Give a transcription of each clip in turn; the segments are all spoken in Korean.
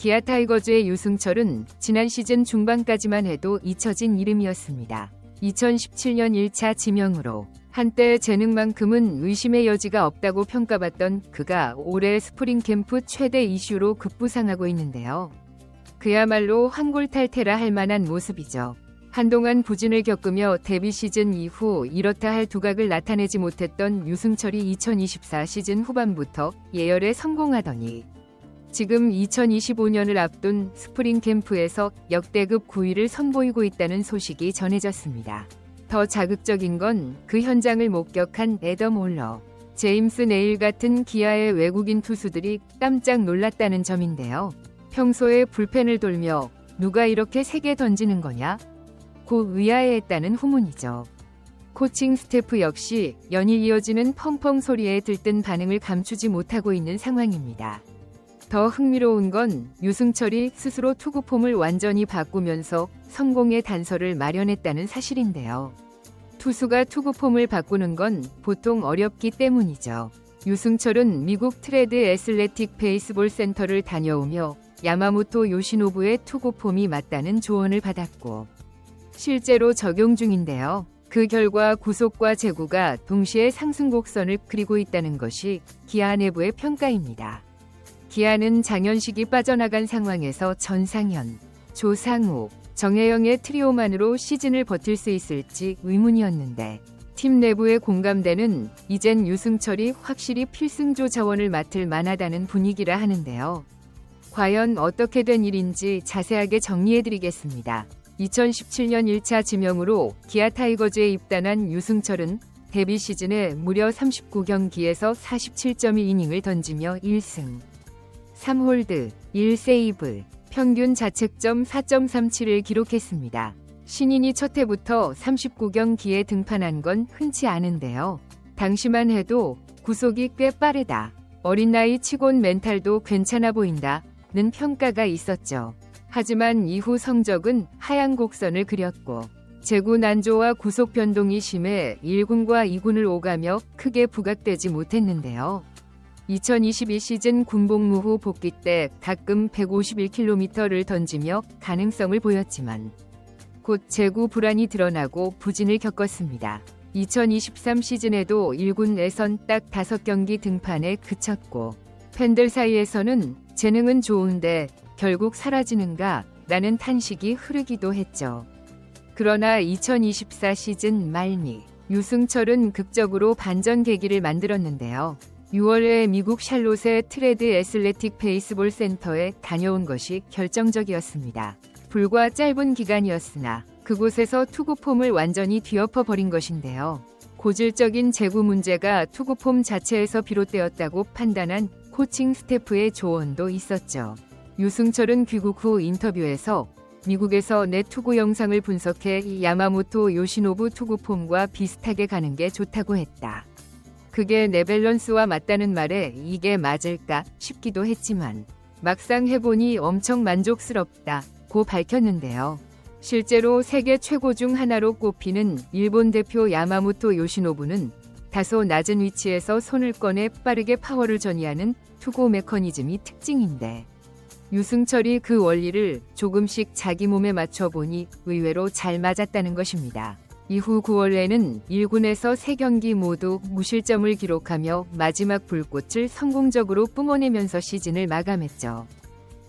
기아 타이거즈의 유승철은 지난 시즌 중반까지만 해도 잊혀진 이름이었습니다. 2017년 1차 지명으로 한때 재능만큼은 의심의 여지가 없다고 평가받던 그가 올해 스프링 캠프 최대 이슈로 급부상하고 있는데요. 그야말로 환골탈태라 할 만한 모습이죠. 한동안 부진을 겪으며 데뷔 시즌 이후 이렇다 할 두각을 나타내지 못했던 유승철이 2024 시즌 후반부터 예열에 성공하더니 지금 2025년을 앞둔 스프링 캠프에서 역대급 9위를 선보이고 있다는 소식이 전해졌습니다. 더 자극적인 건 그 현장을 목격한 애덤 올러, 제임스 네일 같은 기아의 외국인 투수들이 깜짝 놀랐다는 점인데요. 평소에 불펜을 돌며 누가 이렇게 세게 던지는 거냐? 고 의아해했다는 후문이죠. 코칭 스태프 역시 연일 이어지는 펑펑 소리에 들뜬 반응을 감추지 못하고 있는 상황입니다. 더 흥미로운 건 유승철이 스스로 투구 폼을 완전히 바꾸면서 성공의 단서를 마련했다는 사실인데요. 투수가 투구 폼을 바꾸는 건 보통 어렵기 때문이죠. 유승철은 미국 트레드 애슬레틱 베이스볼 센터를 다녀오며 야마모토 요시노부의 투구 폼이 맞다는 조언을 받았고 실제로 적용 중인데요. 그 결과 구속과 제구가 동시에 상승 곡선을 그리고 있다는 것이 기아 내부의 평가입니다. 기아는 장현식이 빠져나간 상황에서 전상현, 조상우, 정혜영의 트리오만으로 시즌을 버틸 수 있을지 의문이었는데 팀 내부의 공감대는 이젠 유승철이 확실히 필승조 자원을 맡을 만하다는 분위기라 하는데요. 과연 어떻게 된 일인지 자세하게 정리해드리겠습니다. 2017년 1차 지명으로 기아 타이거즈에 입단한 유승철은 데뷔 시즌에 무려 39경기에서 47.2이닝을 던지며 1승, 3홀드, 1세이브, 평균 자책점 4.37을 기록했습니다. 신인이 첫 해부터 39경기에 등판한 건 흔치 않은데요. 당시만 해도 구속이 꽤 빠르다, 어린 나이 치곤 멘탈도 괜찮아 보인다는 평가가 있었죠. 하지만 이후 성적은 하향 곡선을 그렸고 제구 난조와 구속 변동이 심해 1군과 2군을 오가며 크게 부각되지 못했는데요. 2022 시즌 군복무 후 복귀 때 가끔 151km를 던지며 가능성을 보였지만 곧 제구 불안이 드러나고 부진을 겪었습니다. 2023 시즌에도 1군에선 딱 5경기 등판에 그쳤고 팬들 사이에서는 재능은 좋은데 결국 사라지는가 라는 탄식이 흐르기도 했죠. 그러나 2024 시즌 말미 유승철은 극적으로 반전 계기를 만들었는데요. 6월에 미국 샬롯의 트레드 애슬레틱 베이스볼 센터에 다녀온 것이 결정적이었습니다. 불과 짧은 기간이었으나 그곳에서 투구 폼을 완전히 뒤엎어버린 것인데요. 고질적인 제구 문제가 투구 폼 자체에서 비롯되었다고 판단한 코칭 스태프의 조언도 있었죠. 유승철은 귀국 후 인터뷰에서 미국에서 내 투구 영상을 분석해 야마모토 요시노부 투구 폼과 비슷하게 가는 게 좋다고 했다. 그게 내 밸런스와 맞다는 말에 이게 맞을까 싶기도 했지만 막상 해보니 엄청 만족스럽다고 밝혔는데요. 실제로 세계 최고 중 하나로 꼽히는 일본 대표 야마모토 요시노부는 다소 낮은 위치에서 손을 꺼내 빠르게 파워를 전이하는 투구 메커니즘이 특징인데 유승철이 그 원리를 조금씩 자기 몸에 맞춰보니 의외로 잘 맞았다는 것입니다. 이후 9월에는 1군에서 3경기 모두 무실점을 기록하며 마지막 불꽃을 성공적으로 뿜어내면서 시즌을 마감했죠.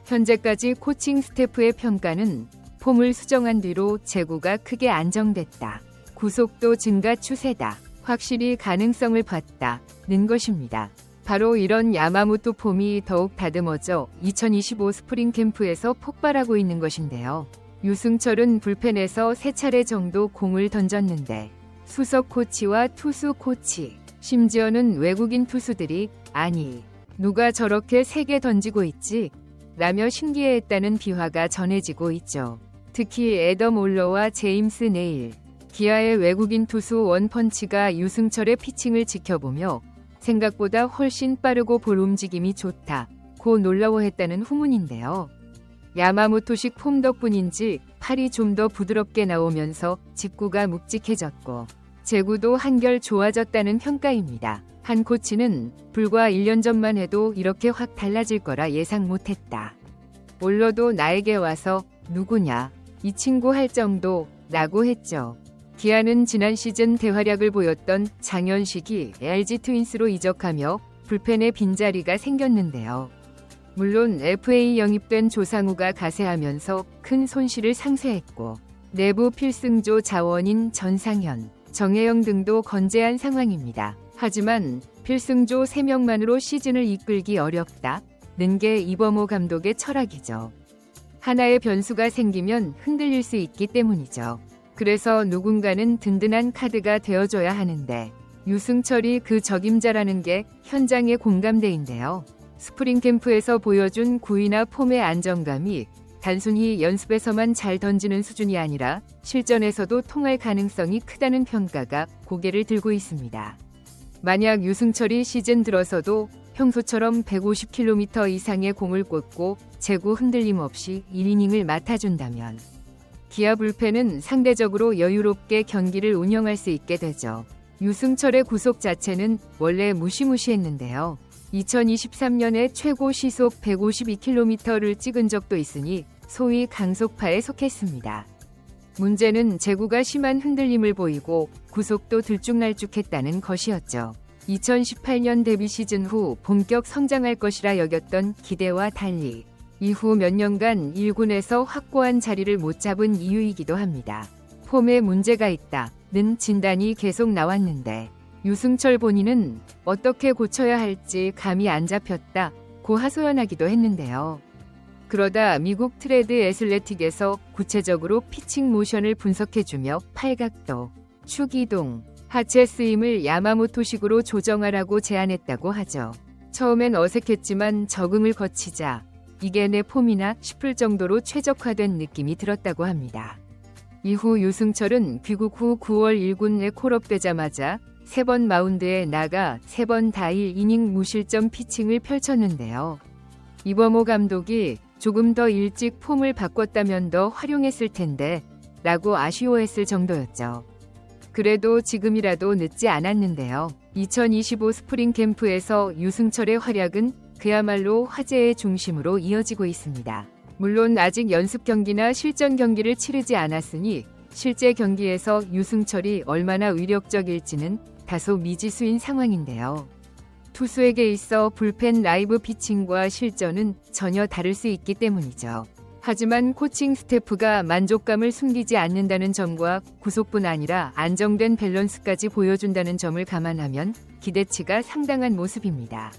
현재까지 코칭 스태프의 평가는 폼을 수정한 뒤로 제구가 크게 안정됐다, 구속도 증가 추세다, 확실히 가능성을 봤다는 것입니다. 바로 이런 야마모토 폼이 더욱 다듬어져 2025 스프링 캠프에서 폭발하고 있는 것인데요. 유승철은 불펜에서 3차례 정도 공을 던졌는데 수석 코치와 투수 코치, 심지어는 외국인 투수들이 아니 누가 저렇게 세게 던지고 있지? 라며 신기해했다는 비화가 전해지고 있죠. 특히 애덤 올러와 제임스 네일, 기아의 외국인 투수 원펀치가 유승철의 피칭을 지켜보며 생각보다 훨씬 빠르고 볼 움직임이 좋다고 놀라워했다는 후문인데요. 야마모토식 폼 덕분인지 팔이 좀 더 부드럽게 나오면서 직구가 묵직해졌고 제구도 한결 좋아졌다는 평가입니다. 한 코치는 불과 1년 전만 해도 이렇게 확 달라질 거라 예상 못했다 올러도 나에게 와서 누구냐 이 친구 할 정도라고 했죠. 기아는 지난 시즌 대활약을 보였던 장현식이 LG 트윈스로 이적하며 불펜에 빈자리가 생겼는데요. 물론 FA 영입된 조상우가 가세하면서 큰 손실을 상쇄했고 내부 필승조 자원인 전상현, 정혜영 등도 건재한 상황입니다. 하지만 필승조 3명만으로 시즌을 이끌기 어렵다는 게 이범호 감독의 철학이죠. 하나의 변수가 생기면 흔들릴 수 있기 때문이죠. 그래서 누군가는 든든한 카드가 되어줘야 하는데 유승철이 그 적임자라는 게 현장의 공감대인데요. 스프링 캠프에서 보여준 구위나 폼의 안정감이 단순히 연습에서만 잘 던지는 수준이 아니라 실전에서도 통할 가능성이 크다는 평가가 고개를 들고 있습니다. 만약 유승철이 시즌 들어서도 평소처럼 150km 이상의 공을 꽂고 제구 흔들림 없이 1이닝을 맡아준다면 기아 불펜은 상대적으로 여유롭게 경기를 운영할 수 있게 되죠. 유승철의 구속 자체는 원래 무시무시했는데요. 2023년에 최고 시속 152km를 찍은 적도 있으니 소위 강속파에 속했습니다. 문제는 제구가 심한 흔들림을 보이고 구속도 들쭉날쭉했다는 것이었죠. 2018년 데뷔 시즌 후 본격 성장할 것이라 여겼던 기대와 달리 이후 몇 년간 1군에서 확고한 자리를 못 잡은 이유이기도 합니다. 폼에 문제가 있다는 진단이 계속 나왔는데 유승철 본인은 어떻게 고쳐야 할지 감이 안 잡혔다고 하소연하기도 했는데요. 그러다 미국 트레드 애슬레틱에서 구체적으로 피칭 모션을 분석해주며 팔각도, 축이동, 하체 스임을 야마모토식으로 조정하라고 제안했다고 하죠. 처음엔 어색했지만 적응을 거치자 이게 내 폼이나 싶을 정도로 최적화된 느낌이 들었다고 합니다. 이후 유승철은 귀국 후 9월 1군에 콜업되자마자 3번 마운드에 나가 3번 다 1이닝 무실점 피칭을 펼쳤는데요. 이범호 감독이 조금 더 일찍 폼을 바꿨다면 더 활용했을 텐데 라고 아쉬워했을 정도였죠. 그래도 지금이라도 늦지 않았는데요. 2025 스프링 캠프에서 유승철의 활약은 그야말로 화제의 중심으로 이어지고 있습니다. 물론 아직 연습 경기나 실전 경기를 치르지 않았으니 실제 경기에서 유승철이 얼마나 위력적일지는 다소 미지수인 상황인데요. 투수에게 있어 불펜 라이브 피칭과 실전은 전혀 다를 수 있기 때문이죠. 하지만 코칭 스태프가 만족감을 숨기지 않는다는 점과 구속뿐 아니라 안정된 밸런스까지 보여준다는 점을 감안하면 기대치가 상당한 모습입니다.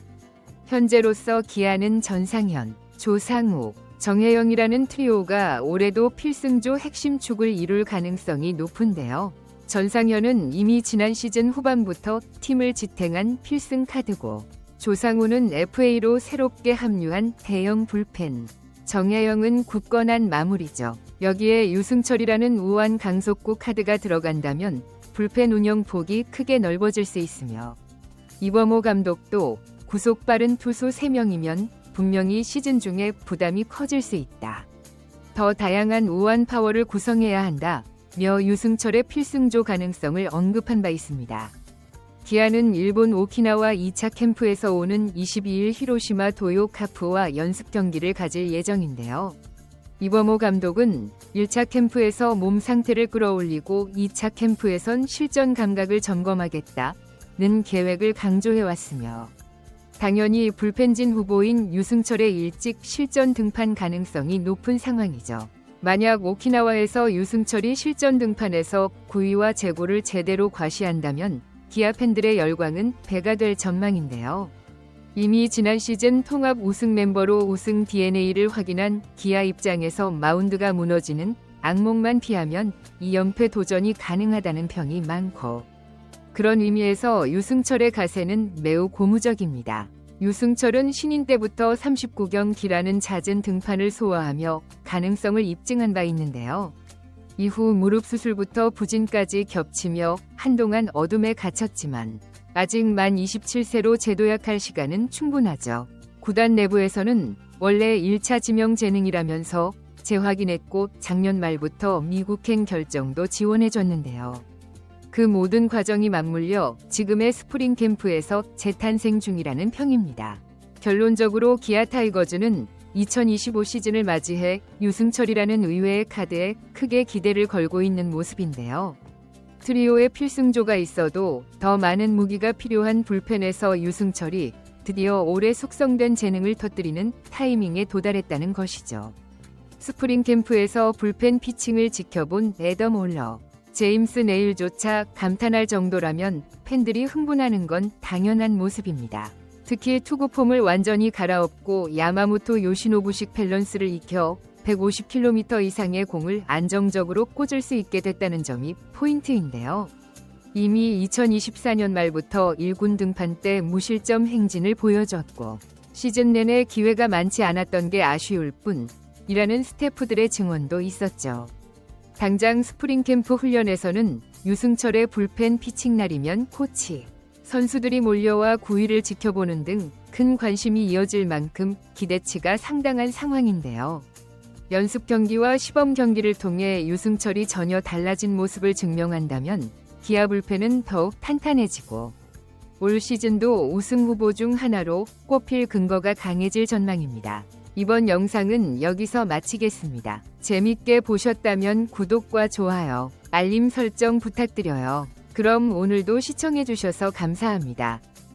현재로서 기아는 전상현, 조상우, 정혜영이라는 트리오가 올해도 필승조 핵심 축을 이룰 가능성이 높은데요. 전상현은 이미 지난 시즌 후반부터 팀을 지탱한 필승 카드고 조상우는 FA로 새롭게 합류한 대형 불펜, 정혜영은 굳건한 마무리죠. 여기에 유승철이라는 우한 강속구 카드가 들어간다면 불펜 운영 폭이 크게 넓어질 수 있으며 이범호 감독도 구속 빠른 투수 3명이면 분명히 시즌 중에 부담이 커질 수 있다. 더 다양한 우한 파워를 구성해야 한다며 유승철의 필승조 가능성을 언급한 바 있습니다. 기아는 일본 오키나와 2차 캠프에서 오는 22일 히로시마 도요 카프와 연습 경기를 가질 예정인데요. 이범호 감독은 1차 캠프에서 몸 상태를 끌어올리고 2차 캠프에선 실전 감각을 점검하겠다는 계획을 강조해왔으며 당연히 불펜진 후보인 유승철의 일찍 실전 등판 가능성이 높은 상황이죠. 만약 오키나와에서 유승철이 실전 등판에서 구위와 제구를 제대로 과시한다면 기아 팬들의 열광은 배가 될 전망인데요. 이미 지난 시즌 통합 우승 멤버로 우승 DNA를 확인한 기아 입장에서 마운드가 무너지는 악몽만 피하면 2연패 도전이 가능하다는 평이 많고 그런 의미에서 유승철의 가세는 매우 고무적입니다. 유승철은 신인 때부터 39경기라는 잦은 등판을 소화하며 가능성을 입증한 바 있는데요. 이후 무릎 수술부터 부진까지 겹치며 한동안 어둠에 갇혔지만 아직 만 27세로 재도약할 시간은 충분하죠. 구단 내부에서는 원래 1차 지명 재능이라면서 재확인했고 작년 말부터 미국행 결정도 지원해줬는데요. 그 모든 과정이 맞물려 지금의 스프링 캠프에서 재탄생 중이라는 평입니다. 결론적으로 기아 타이거즈는 2025 시즌을 맞이해 유승철이라는 의외의 카드에 크게 기대를 걸고 있는 모습인데요. 트리오에 필승조가 있어도 더 많은 무기가 필요한 불펜에서 유승철이 드디어 올해 숙성된 재능을 터뜨리는 타이밍에 도달했다는 것이죠. 스프링 캠프에서 불펜 피칭을 지켜본 애덤 올러, 제임스 네일조차 감탄할 정도라면 팬들이 흥분하는 건 당연한 모습입니다. 특히 투구 폼을 완전히 갈아엎고 야마모토 요시노부식 밸런스를 익혀 150km 이상의 공을 안정적으로 꽂을 수 있게 됐다는 점이 포인트인데요. 이미 2024년 말부터 1군 등판 때 무실점 행진을 보여줬고 시즌 내내 기회가 많지 않았던 게 아쉬울 뿐이라는 스태프들의 증언도 있었죠. 당장 스프링 캠프 훈련에서는 유승철의 불펜 피칭 날이면 코치, 선수들이 몰려와 구위를 지켜보는 등 큰 관심이 이어질 만큼 기대치가 상당한 상황인데요. 연습 경기와 시범 경기를 통해 유승철이 전혀 달라진 모습을 증명한다면 기아 불펜은 더욱 탄탄해지고 올 시즌도 우승 후보 중 하나로 꼽힐 근거가 강해질 전망입니다. 이번 영상은 여기서 마치겠습니다. 재밌게 보셨다면 구독과 좋아요, 알림 설정 부탁드려요. 그럼 오늘도 시청해주셔서 감사합니다.